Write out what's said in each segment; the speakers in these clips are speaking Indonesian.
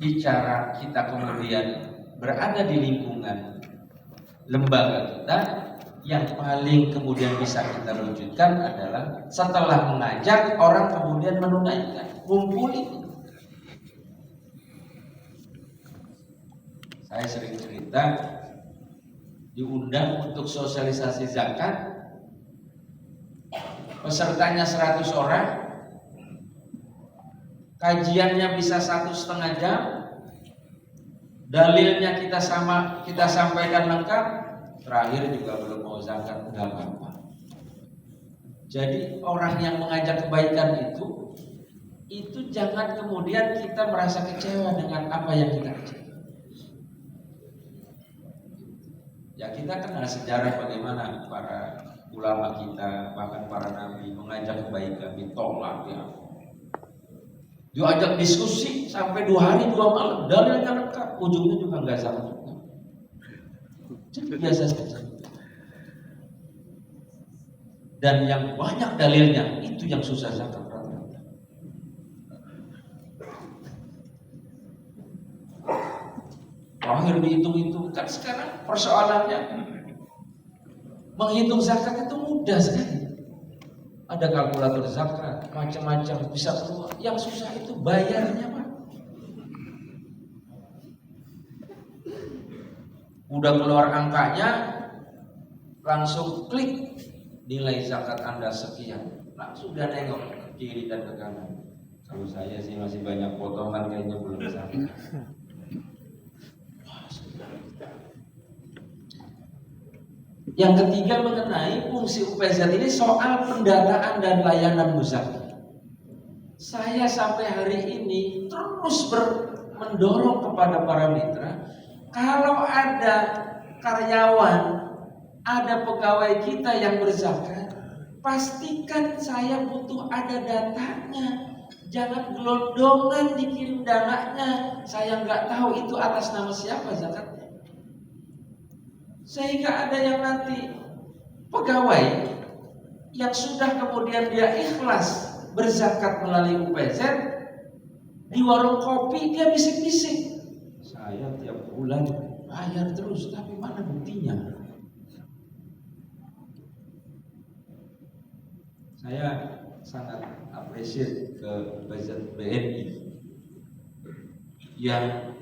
bicara kita kemudian berada di lingkungan lembaga kita, yang paling kemudian bisa kita wujudkan adalah setelah mengajak orang kemudian menunaikan, ngumpulin. Saya sering cerita, diundang untuk sosialisasi zakat, pesertanya 100 orang, kajiannya bisa 1,5 jam, dalilnya kita sampaikan lengkap, terakhir juga belum mau zakat, enggak apa-apa. Jadi orang yang mengajak kebaikan itu jangan kemudian kita merasa kecewa dengan apa yang kita ajak. Ya, kita kenal sejarah bagaimana para ulama kita, bahkan para nabi mengajak kebaikan, ditolak ya. Diajak diskusi sampai 2 hari 2 malam, dalilnya lengkap, ujungnya juga nggak sama juga. Jadi biasa saja. Dan yang banyak dalilnya itu yang susah zakat. Terakhir dihitung-hitung, kan sekarang persoalannya menghitung zakat itu mudah sekali. Ada kalkulator zakat, macam-macam bisa keluar. Yang susah itu bayarnya, Pak. Udah keluar angkanya, langsung klik nilai zakat Anda sekian. Langsung dia nengok ke kiri dan ke kanan. Kalau saya sih masih banyak potongan, kayaknya belum sampai. Yang ketiga mengenai fungsi UPZ ini soal pendataan dan layanan muzaki. Saya sampai hari ini terus mendorong kepada para mitra, kalau ada karyawan, ada pegawai kita yang berzakat, pastikan saya butuh ada datanya. Jangan gelondongan dikirim dananya, saya nggak tahu itu atas nama siapa zakatnya. Sehingga ada yang nanti pegawai yang sudah kemudian dia ikhlas berzakat melalui UPZ, di warung kopi dia bisik-bisik, saya tiap bulan bayar terus, tapi mana buktinya? Saya sangat apresiasi ke UPZ BNI yang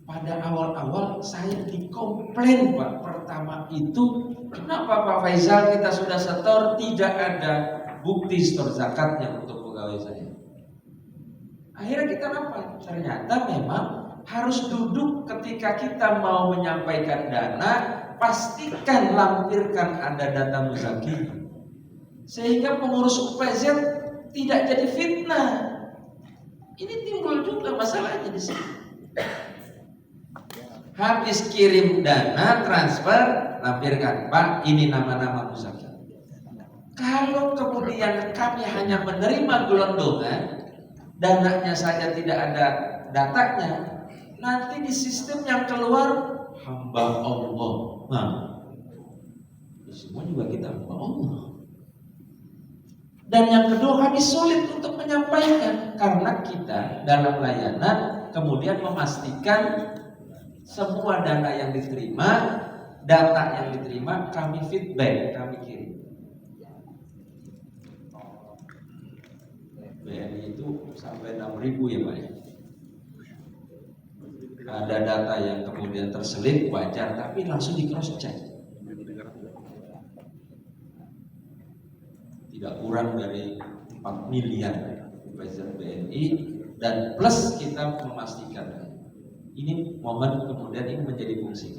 pada awal-awal saya dikomplain, Pak. Pertama itu, kenapa Pak Faisal kita sudah setor tidak ada bukti setor zakatnya untuk pegawai saya. Akhirnya kita apa? Ternyata memang harus duduk ketika kita mau menyampaikan dana, pastikan lampirkan ada data muzaki, sehingga pengurus UPZ tidak jadi fitnah. Ini timbul juga masalahnya di sini. Habis kirim dana, transfer, lampirkan, Pak, ini nama-nama muzaki. Kalau kemudian kami hanya menerima gelondongan, dananya saja tidak ada datanya, nanti di sistem yang keluar hamba Allah. Nah, semua juga kita hamba Allah. Dan yang kedua, kami sulit untuk menyampaikan karena kita dalam layanan kemudian memastikan semua dana yang diterima, data yang diterima kami feedback, kami kirim. BNI itu sampai 6.000 ya Pak ya. Ada data yang kemudian terselip wajar, tapi langsung di cross check. Tidak kurang dari 4 miliar UPZ BNI, dan plus kita memastikan ini momen kemudian ini menjadi fungsi.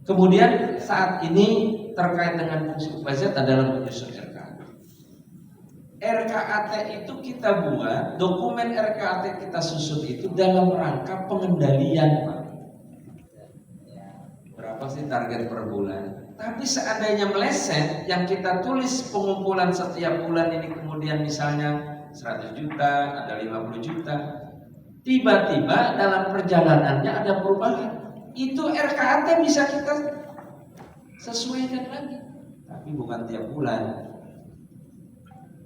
Kemudian saat ini terkait dengan fungsi UPZ adalah menyusun RKAT. RKAT itu kita buat, dokumen RKAT kita susun itu dalam rangka pengendalian, Pak. Berapa sih target per bulan? Tapi seandainya meleset, yang kita tulis pengumpulan setiap bulan ini kemudian misalnya 100 juta, ada 50 juta, tiba-tiba dalam perjalanannya ada perubahan, itu RKAT bisa kita sesuaikan lagi, tapi bukan tiap bulan,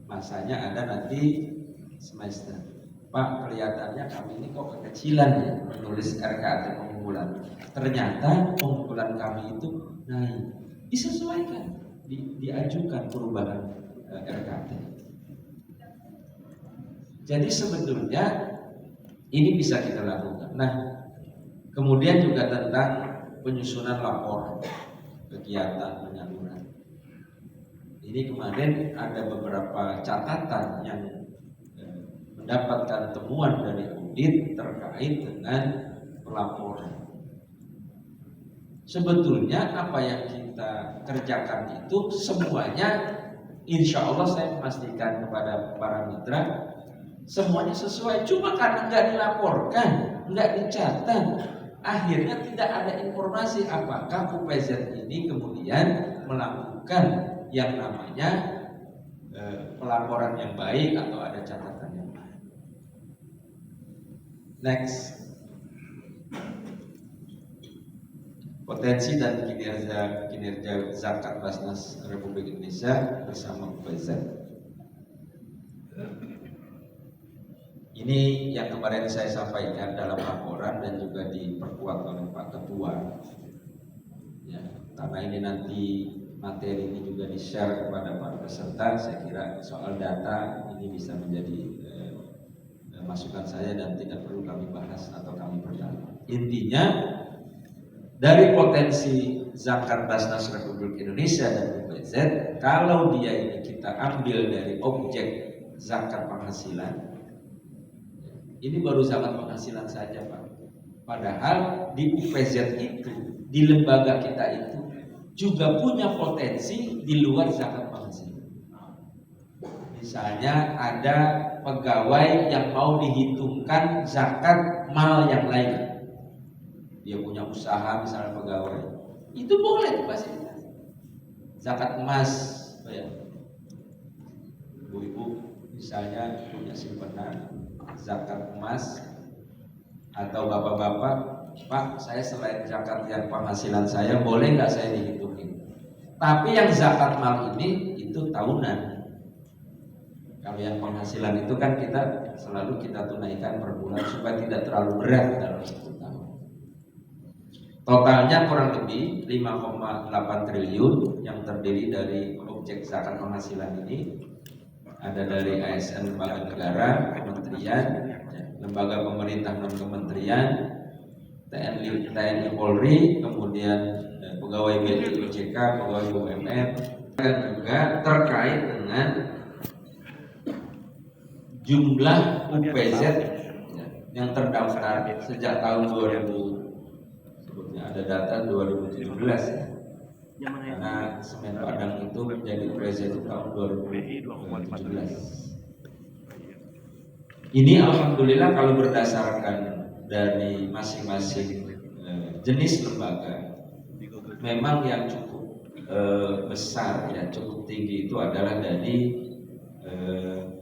masanya ada nanti semester. Pak, kelihatannya kami ini kok kekecilan ya menulis RKT pengumpulan. Ternyata pengumpulan kami itu naik. Disesuaikan, diajukan perubahan RKT. Jadi sebetulnya ini bisa kita lakukan. Nah, kemudian juga tentang penyusunan laporan kegiatan penyaluran. Ini kemarin ada beberapa catatan yang mendapatkan temuan dari audit terkait dengan pelaporan. Sebetulnya apa yang kita kerjakan itu semuanya, insya Allah saya memastikan kepada para mitra, semuanya sesuai. Cuma karena nggak dilaporkan, nggak dicatat, akhirnya tidak ada informasi apakah UPZ ini kemudian melakukan yang namanya pelaporan yang baik atau ada catatan yang baik. Next, potensi dan kinerja zakat Basnas Republik Indonesia bersama UPZ. Ini yang kemarin saya sampaikan dalam laporan dan juga diperkuat oleh Pak Ketua. Ya, karena ini nanti materi ini juga di-share kepada para peserta, saya kira soal data ini bisa menjadi masukan saya dan tidak perlu kami bahas atau kami perdalam. Intinya dari potensi zakat Basnas Republik Indonesia dan UPZ, kalau dia ini kita ambil dari objek zakat penghasilan, ini baru zakat penghasilan saja Pak. Padahal di UPZ itu, di lembaga kita itu juga punya potensi di luar zakat penghasilan. Misalnya ada pegawai yang mau dihitungkan zakat mal yang lain. Dia punya usaha misalnya pegawai, itu boleh fasilitas. Zakat emas, ya. Ibu-ibu misalnya punya simpanan zakat emas, atau bapak-bapak, Pak, saya selain zakat yang penghasilan saya, boleh nggak saya dihitungin? Tapi yang zakat mal ini itu tahunan. Kalau yang penghasilan itu kan kita selalu kita tunaikan per bulan supaya tidak terlalu berat dalam 1 tahun. Totalnya kurang lebih 5,8 triliun yang terdiri dari objek zakat penghasilan ini. Ada dari ASN lembaga negara, kementerian, lembaga pemerintah non kementerian, TNI Polri, kemudian pegawai BPI OJK, pegawai BUMN, dan juga terkait dengan jumlah UPZ yang terdaftar sejak tahun 2000, sebutnya ada data 2017 ya. Karena Semen Padang itu menjadi UPZ tahun 2017. Ini alhamdulillah kalau berdasarkan dari masing-masing jenis lembaga, memang yang cukup besar ya, cukup tinggi itu adalah dari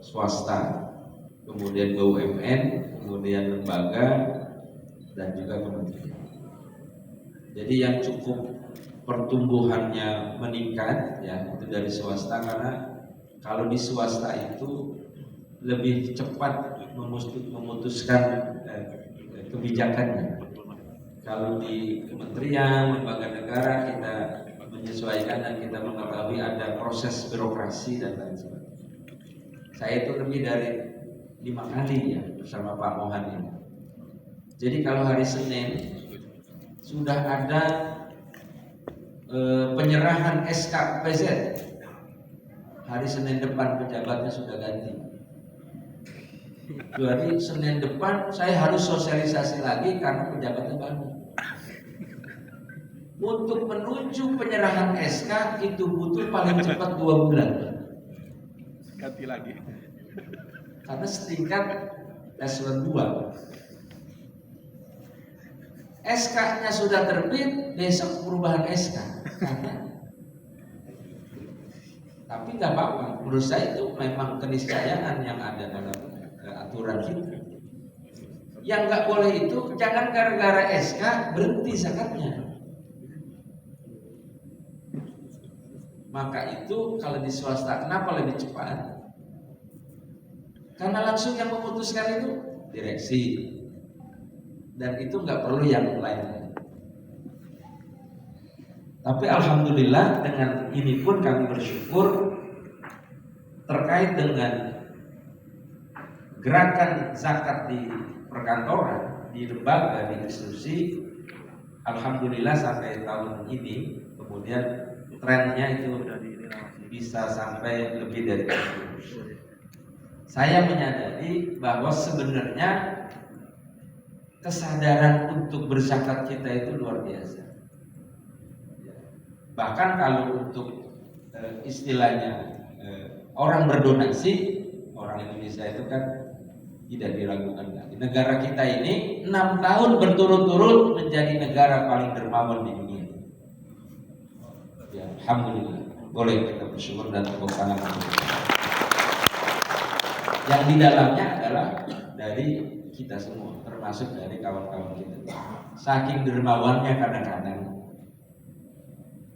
swasta, kemudian BUMN, kemudian lembaga, dan juga kementerian. Jadi yang cukup pertumbuhannya meningkat ya itu dari swasta, karena kalau di swasta itu lebih cepat memutuskan kebijakannya. Kalau di kementerian, lembaga negara kita menyesuaikan dan kita mengetahui ada proses birokrasi dan lain sebagainya. Saya itu lebih dari 5 kali ya bersama Pak Mohan ini. Jadi kalau hari Senin sudah ada penyerahan SK UPZ, hari Senin depan pejabatnya sudah ganti. Jadi Senin depan saya harus sosialisasi lagi karena pejabatnya baru. Untuk menuju penyerahan SK itu butuh paling cepat 2 bulan. Ganti lagi. Karena setingkat eselon 2. SK-nya sudah terbit, besok perubahan SK. Tapi nggak apa-apa. Menurut saya itu memang keniscayaan yang ada dalam aturan kita. Yang nggak boleh itu jangan gara-gara SK berhenti zakatnya. Maka itu kalau di swasta kenapa lebih cepat? Karena langsung yang memutuskan itu direksi, dan itu nggak perlu yang lain. Tapi alhamdulillah dengan ini pun kami bersyukur terkait dengan gerakan zakat di perkantoran, di lembaga, di institusi. Alhamdulillah sampai tahun ini kemudian trennya itu bisa sampai lebih dari itu. Saya menyadari bahwa sebenarnya kesadaran untuk berzakat kita itu luar biasa. Bahkan kalau untuk istilahnya orang berdonasi, orang Indonesia itu kan tidak diragukan lagi. Negara kita ini 6 tahun berturut-turut menjadi negara paling dermawan di dunia. Ya, alhamdulillah. Boleh kita bersyukur dan tepuk tangan. Yang di dalamnya adalah dari kita semua, termasuk dari kawan-kawan kita. Saking dermawannya kadang-kadang,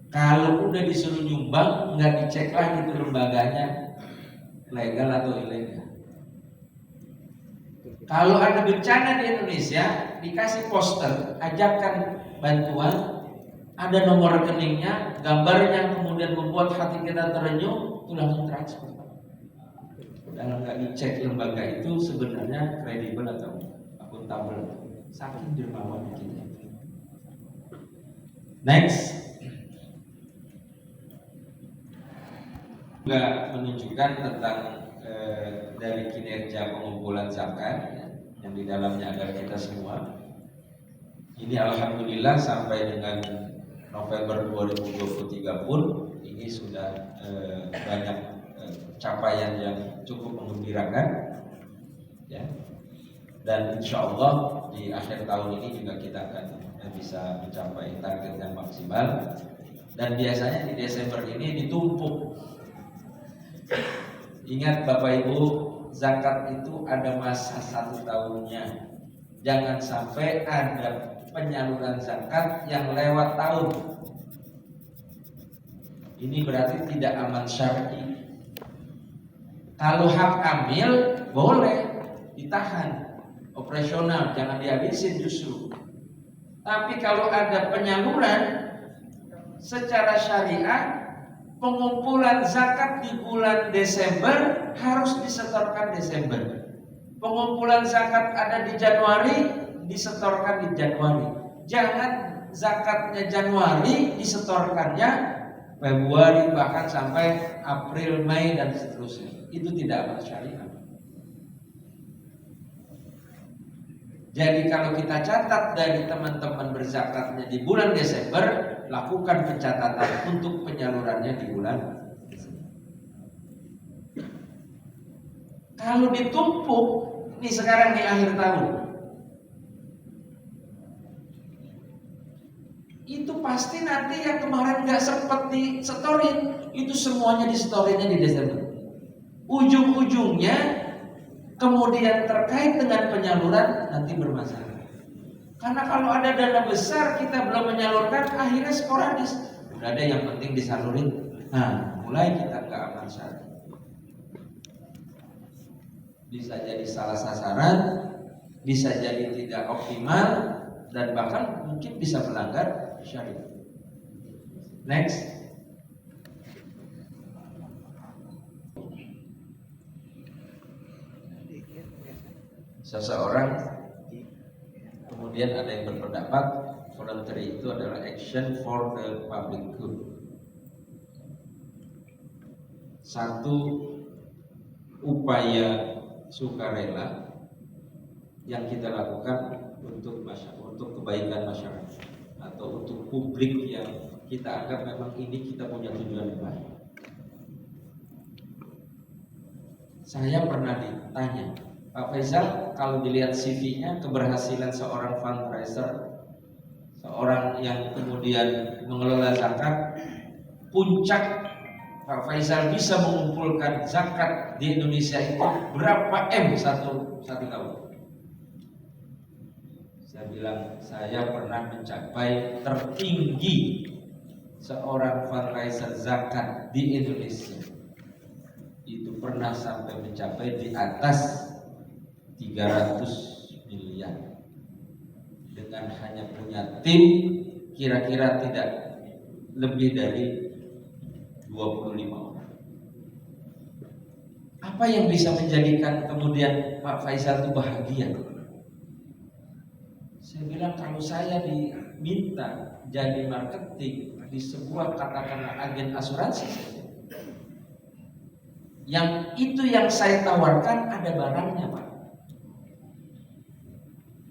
kalau udah disuruh nyumbang, nggak dicek lagi tuh lembaganya legal atau ilegal. Kalau ada bencana di Indonesia, dikasih poster, ajakan bantuan, ada nomor rekeningnya, gambarnya, kemudian membuat hati kita terenyuh, itu langsung transfer. Kalau nggak dicek lembaga itu sebenarnya kredibel atau akuntabel, saking dermawan kita. Next, juga menunjukkan tentang dari kinerja pengumpulan zakat yang di dalamnya ada kita semua. Ini alhamdulillah sampai dengan November 2023 pun ini sudah banyak capaian yang cukup menggembirakan, ya. Dan insya Allah di akhir tahun ini juga kita akan bisa mencapai target yang maksimal. Dan biasanya di Desember ini ditumpuk. Ingat Bapak Ibu, zakat itu ada masa 1 tahunnya. Jangan sampai ada penyaluran zakat yang lewat tahun. Ini berarti tidak aman syar'i. Kalau hak amil boleh ditahan, operasional, jangan dihabisin justru. Tapi kalau ada penyaluran secara syariah, pengumpulan zakat di bulan Desember harus disetorkan Desember. Pengumpulan zakat ada di Januari, disetorkan di Januari. Jangan zakatnya Januari disetorkannya Februari, bahkan sampai April, Mei dan seterusnya. Itu tidak aman syariah. Jadi kalau kita catat dari teman-teman berzakatnya di bulan Desember, lakukan pencatatan untuk penyalurannya di bulan Desember. Kalau ditumpuk, nih sekarang di akhir tahun, itu pasti nanti yang kemarin nggak sempet disetorin, itu semuanya disetorinnya di Desember. Ujung-ujungnya kemudian terkait dengan penyaluran nanti bermasalah. Karena kalau ada dana besar kita belum menyalurkan, akhirnya sporadis. Udah ada yang penting disalurin. Nah, mulai kita nggak aman syariah. Bisa jadi salah sasaran, bisa jadi tidak optimal, dan bahkan mungkin bisa melanggar syariah. Next. Seseorang kemudian ada yang berpendapat voluntary itu adalah action for the public good. Satu upaya sukarela yang kita lakukan untuk kebaikan masyarakat atau untuk publik yang kita anggap memang ini kita punya tujuan yang baik. Saya pernah ditanya, Pak Faizal, kalau dilihat CV-nya keberhasilan seorang fundraiser, seorang yang kemudian mengelola zakat, puncak Pak Faizal bisa mengumpulkan zakat di Indonesia itu berapa M satu tahun? Saya bilang, saya pernah mencapai tertinggi seorang fundraiser zakat di Indonesia itu pernah sampai mencapai di atas 300 miliar dengan hanya punya tim kira-kira tidak lebih dari 25 orang. Apa yang bisa menjadikan kemudian Pak Faisal itu bahagia? Saya bilang kalau saya diminta jadi marketing di sebuah katakanlah agen asuransi saja, yang itu yang saya tawarkan ada barangnya Pak.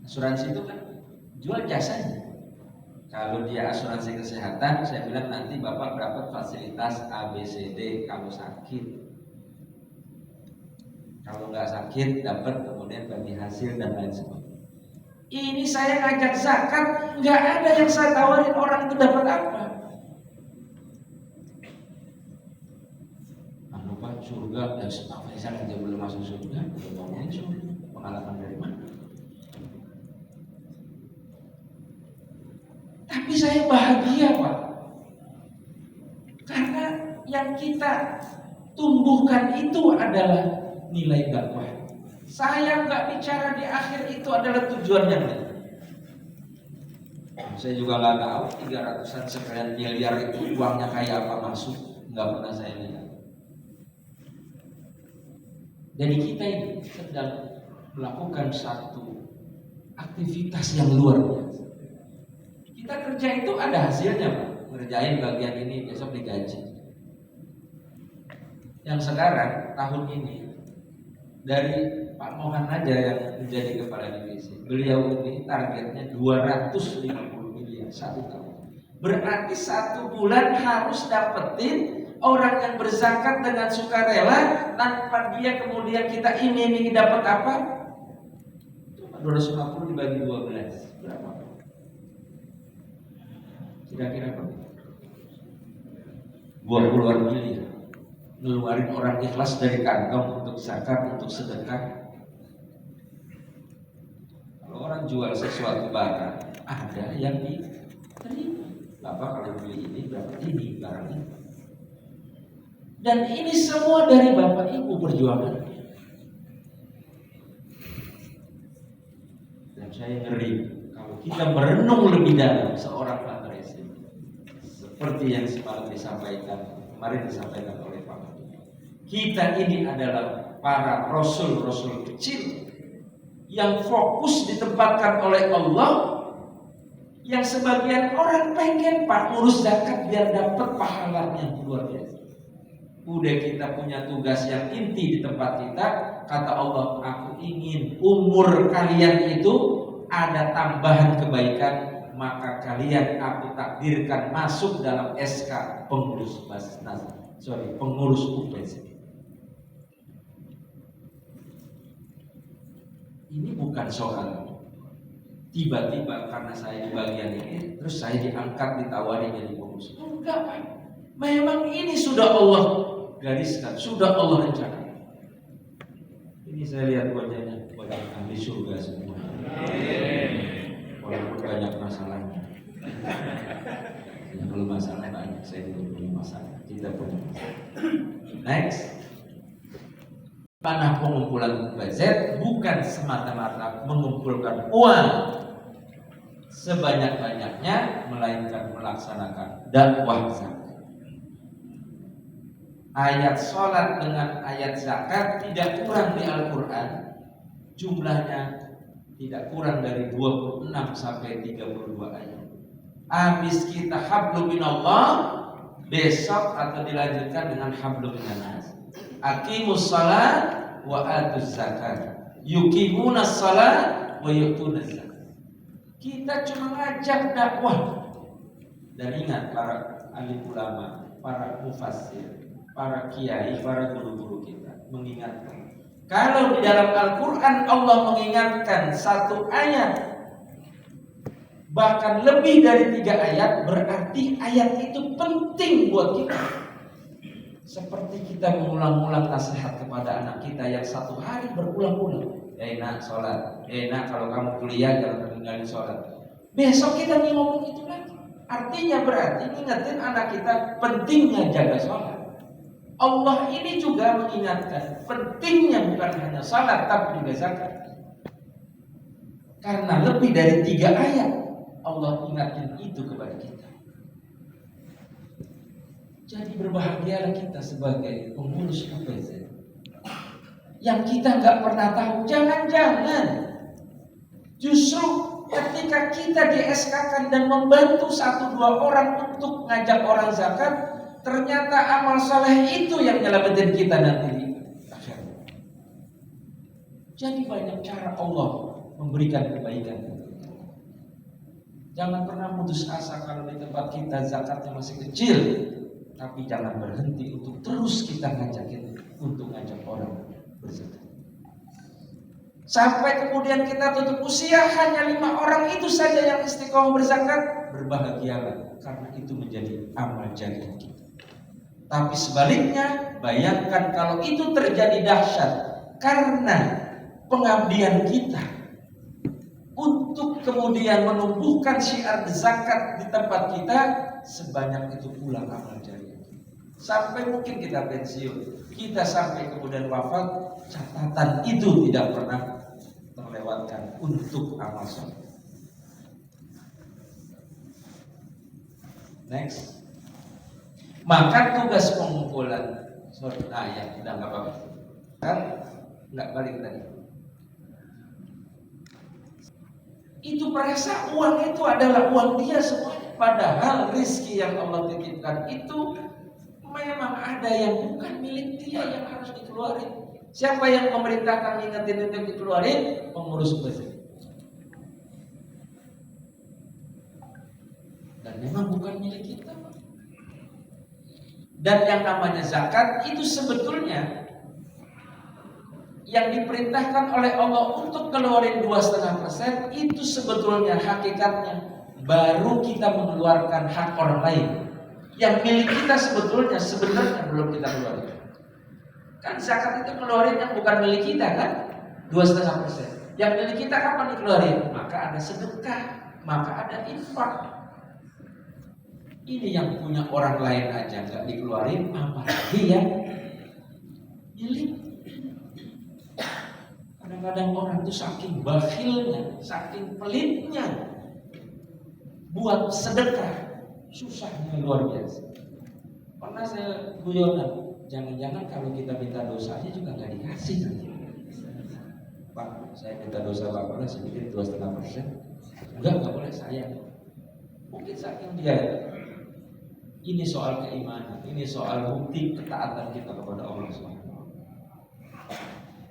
Asuransi itu kan jual jasanya. Kalau dia asuransi kesehatan, saya bilang nanti Bapak dapat fasilitas ABCD kalau sakit. Kalau nggak sakit dapat kemudian bagi hasil dan lain sebagainya. Ini saya ngajak zakat, nggak ada yang saya tawarin orang itu dapat apa. Anu Pak, surga, ya Pak Faisal aja belum masuk surga, belum ngomongin surga, pengalaman dari mana? Tapi saya bahagia Pak, karena yang kita tumbuhkan itu adalah nilai dakwah. Saya nggak bicara di akhir itu adalah tujuan yang lain. Saya juga nggak tahu 300-an sekian miliar itu uangnya kayak apa masuk, nggak pernah saya lihat. Jadi kita ini sedang melakukan satu aktivitas yang luar biasa. Kita kerja itu ada hasilnya Pak. Ngerjain bagian ini besok digaji. Yang sekarang tahun ini dari Pak Mohan aja yang menjadi kepala divisi, beliau ini targetnya 250 miliar satu tahun. Berarti 1 bulan harus dapetin orang yang berzakat dengan sukarela tanpa dia kemudian kita ini dapat apa? 250 dibagi 12 berapa? Kira-kira berapa? 20-an miliar. Ngeluarin orang ikhlas dari kantong untuk zakat, untuk sedekah. Kalau orang jual sesuatu barang, ada yang diterima. Bapak kalau beli ini berapa ini barang ini. Dan ini semua dari Bapak Ibu perjuangan. Dan saya ngeri kalau kita merenung lebih dalam seorang fundraising seperti yang semalam kemarin disampaikan oleh Pak. Kita ini adalah para rasul-rasul kecil yang fokus ditempatkan oleh Allah, yang sebagian orang pengen Pak ngurus zakat biar dapat pahalanya luar biasa. Udah kita punya tugas yang inti di tempat kita, kata Allah, aku ingin umur kalian itu ada tambahan kebaikan, maka kalian aku takdirkan masuk dalam SK pengurus pengurus UPC. Ini bukan soal tiba-tiba karena saya di bagian ini terus saya diangkat ditawari jadi pengurus. Enggak Pak. Memang ini sudah Allah gariskan, sudah Allah rencanakan. Ini saya lihat wajahnya wajah ahli surga semua. Walaupun banyak masalahnya. Kalau masalah banyak, saya juga punya masalah. Kita punya masalah. Next. Panah pengumpulan budget bukan semata-mata mengumpulkan uang sebanyak-banyaknya, melainkan melaksanakan dakwah zakat. Ayat sholat dengan ayat zakat tidak kurang di Al-Quran, jumlahnya tidak kurang dari 26 sampai 32 ayat. Habis kita hablum minallah, besok atau dilanjutkan dengan hablum minannas. Aqimus shalah wa atuz zakat. Yuqimunas shalah wa yu'tunaz zakat. Kita cuma ngajak dakwah. Dan ingat para alim ulama, para mufassir, para kiai, para guru-guru kita mengingatkan. Kalau di dalam Al-Quran Allah mengingatkan satu ayat bahkan lebih dari 3 ayat, berarti ayat itu penting buat kita. Seperti kita mengulang-ulang nasihat kepada anak kita yang satu hari berulang-ulang. Nak sholat, nak kalau kamu kuliah jangan tinggalin sholat. Besok kita ngomong itu lagi. Artinya berarti ingetin anak kita pentingnya jaga sholat. Allah ini juga mengingatkan pentingnya bukan hanya salat tapi juga zakat. Karena lebih dari 3 ayat Allah ingatkan itu kepada kita. Jadi berbahagialah kita sebagai pengurus UPZ yang kita nggak pernah tahu. Jangan-jangan justru ketika kita di-SK-kan dan membantu 1-2 orang untuk ngajak orang zakat, ternyata amal saleh itu yang nyelamatin kita nanti di akhirat. Jadi banyak cara Allah memberikan kebaikan. Jangan pernah putus asa kalau di tempat kita zakatnya masih kecil, tapi jangan berhenti untuk terus kita ngajakin untuk ngajak orang berzakat. Sampai kemudian kita tutup usia hanya 5 orang itu saja yang istiqomah berzakat, berbahagialah karena itu menjadi amal jariah kita. Tapi sebaliknya, bayangkan kalau itu terjadi dahsyat karena pengabdian kita untuk kemudian menumbuhkan syiar zakat di tempat kita, sebanyak itu pula amal jariah. Sampai mungkin kita pensiun, kita sampai kemudian wafat, catatan itu tidak pernah terlewatkan untuk amal soleh. Next. Maka tugas pengumpulan ya udah nggak apa-apa kan, nggak balik tadi. Itu merasa uang itu adalah uang dia semuanya, padahal rizki yang Allah titipkan itu memang ada yang bukan milik dia yang harus dikeluarin. Siapa yang memerintahkan ngingetin untuk dikeluarin? Pengurus masjid. Dan memang bukan milik kita. Dan yang namanya zakat itu sebetulnya yang diperintahkan oleh Allah untuk keluarin 2,5%, itu sebetulnya hakikatnya baru kita mengeluarkan hak orang lain. Yang milik kita sebenarnya belum kita keluarin. Kan zakat itu keluarin yang bukan milik kita kan, 2,5%. Yang milik kita kapan dikeluarin? Maka ada sedekah, maka ada infak. Ini yang punya orang lain aja nggak dikeluarin, apalagi yang milik. Kadang-kadang orang itu saking bakhilnya, saking pelitnya buat sedekah, susahnya luar biasa. Pernah saya guyonan, jangan-jangan kalau kita minta dosanya juga nggak dikasih nanti. Pak, saya minta dosa Bapak sedikit 2,5%. Enggak boleh saya. Mungkin saking dia. Ini soal keimanan, ini soal bukti ketaatan kita kepada Allah SWT.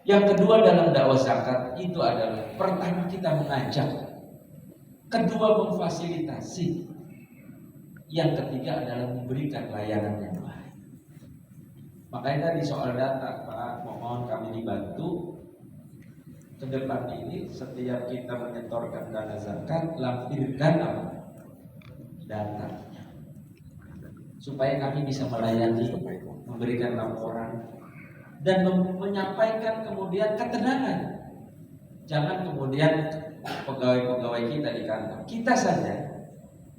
Yang kedua dalam dakwah zakat itu adalah pertama kita mengajak, kedua memfasilitasi, yang ketiga adalah memberikan layanan yang baik. Makanya tadi soal data, Pak, mohon kami dibantu ke depan ini setiap kita menyetorkan dana zakat, lampirkan apa? Data. Supaya kami bisa melayani, memberikan laporan, dan menyampaikan kemudian ketenangan. Jangan kemudian pegawai-pegawai kita di kantor, kita saja,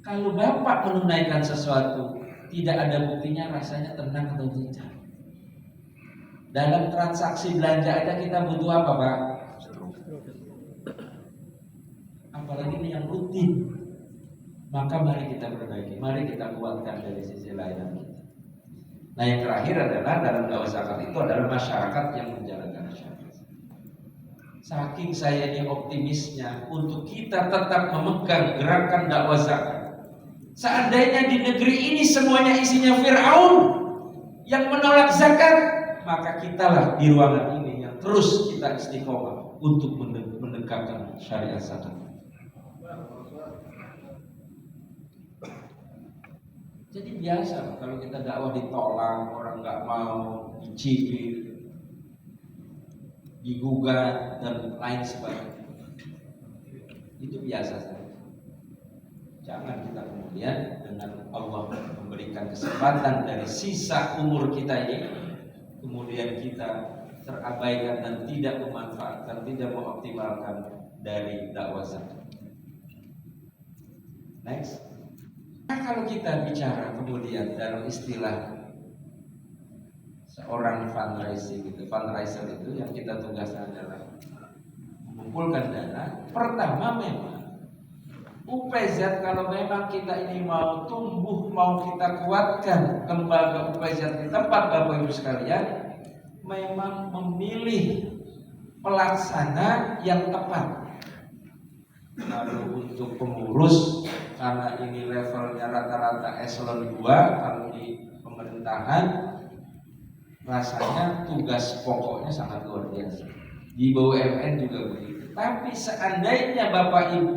kalau Bapak menunaikan sesuatu tidak ada buktinya, rasanya tenang atau tidak. Dalam transaksi belanja aja kita butuh apa, Pak? Apalagi ini yang rutin. Maka mari kita perbaiki, mari kita kuatkan dari sisi layanan kita. Nah yang terakhir adalah dalam dakwah zakat itu adalah masyarakat yang menjalankan syariat. Saking saya ini optimisnya untuk kita tetap memegang gerakan dakwah zakat. Seandainya di negeri ini semuanya isinya Fir'aun yang menolak zakat, maka kitalah di ruangan ini yang terus kita istiqomah untuk menegakkan syariat zakat. Jadi biasa kalau kita dakwah ditolak, orang nggak mau, dicibir, digugat dan lain sebagainya. Itu biasa saja. Jangan kita kemudian dengan Allah memberikan kesempatan dari sisa umur kita ini, kemudian kita terabaikan dan tidak memanfaatkan, tidak mengoptimalkan dari dakwah zakat. Next. Nah, kalau kita bicara kemudian dalam istilah seorang fundraiser itu yang kita tugasnya adalah mengumpulkan dana. Pertama memang UPZ, kalau memang kita ini mau tumbuh, mau kita kuatkan lembaga UPZ di tempat Bapak Ibu sekalian, memang memilih pelaksana yang tepat. Lalu untuk pengurus, karena ini levelnya rata-rata eselon 2 kalau di pemerintahan, rasanya tugas pokoknya sangat luar biasa. Di BUMN juga begitu. Tapi seandainya Bapak Ibu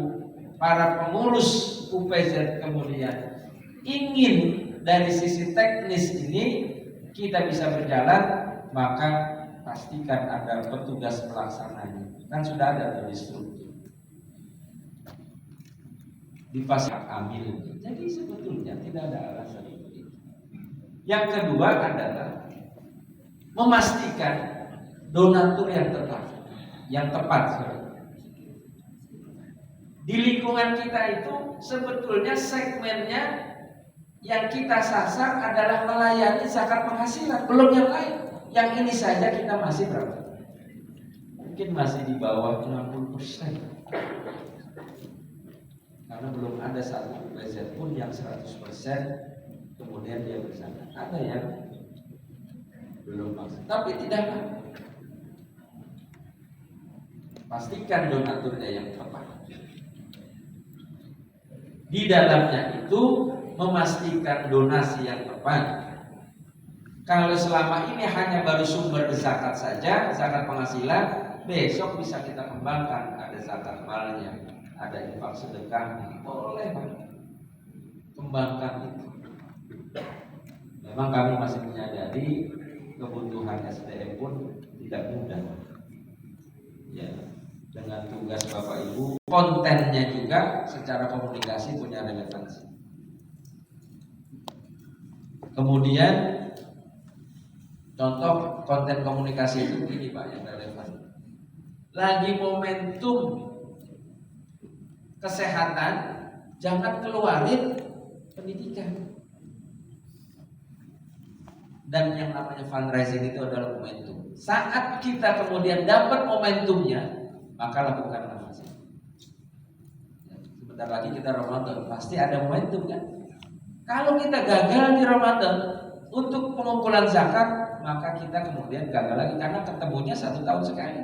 para pengurus UPZ kemudian ingin dari sisi teknis ini kita bisa berjalan, maka pastikan ada petugas pelaksananya. Kan sudah ada dari struktur di pasar amil. Jadi sebetulnya tidak ada alasan itu. Yang kedua adalah memastikan donatur yang tepat. Di lingkungan kita itu sebetulnya segmennya yang kita sasar adalah melayani zakat penghasilan, belum yang lain. Yang ini saja kita masih berapa? Mungkin masih di bawah 60%. Karena belum ada satu UPZ pun yang 100% kemudian dia berzakat. Ada yang belum masuk, tapi tidak apa. Pastikan donaturnya yang tepat. Di dalamnya itu memastikan donasi yang tepat. Kalau selama ini hanya baru sumber zakat saja, zakat penghasilan, besok bisa kita kembangkan. Ada zakat malnya, ada infak sedekah, boleh kembangkan itu. Memang kami masih menyadari kebutuhan SDM pun tidak mudah. Ya, dengan tugas Bapak Ibu, kontennya juga secara komunikasi punya relevansi. Kemudian contoh konten komunikasi itu begini Pak yang relevan. Lagi momentum kesehatan, jangan keluarin pendidikan. Dan yang namanya fundraising itu adalah momentum. Saat kita kemudian dapat momentumnya, maka lakukan fundraising. Sebentar lagi kita Ramadan, pasti ada momentum kan? Kalau kita gagal di Ramadan untuk pengumpulan zakat, maka kita kemudian gagal lagi karena ketemunya 1 tahun sekali.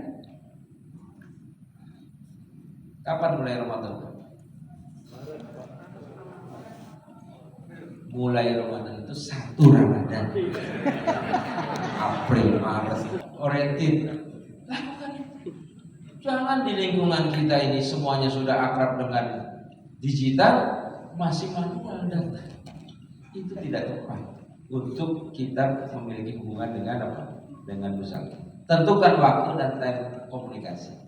Kapan mulai Ramadan? Mulai Ramadan itu 1 Ramadan, April, Maret, oriented. Lakukan itu. Jangan di lingkungan kita ini semuanya sudah akrab dengan digital, masih manual data. Itu tidak tepat untuk kita memiliki hubungan dengan apa? Dengan usaha. Tentukan waktu dan time komunikasi.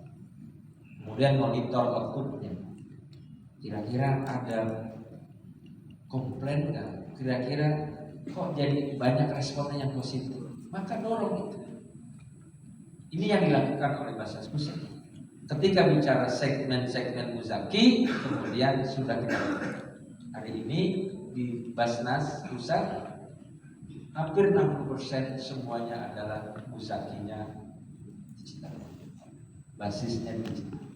Kemudian monitor outputnya. Kira-kira ada komplain nggak? Kira-kira kok jadi banyak responnya yang positif? Maka dorong itu. Ini yang dilakukan oleh Basnas Pusat. Ketika bicara segmen-segmen muzaki, kemudian sudah kita hari ini di Basnas Pusat hampir 60% semuanya adalah muzakinya digital. Basisnya digital.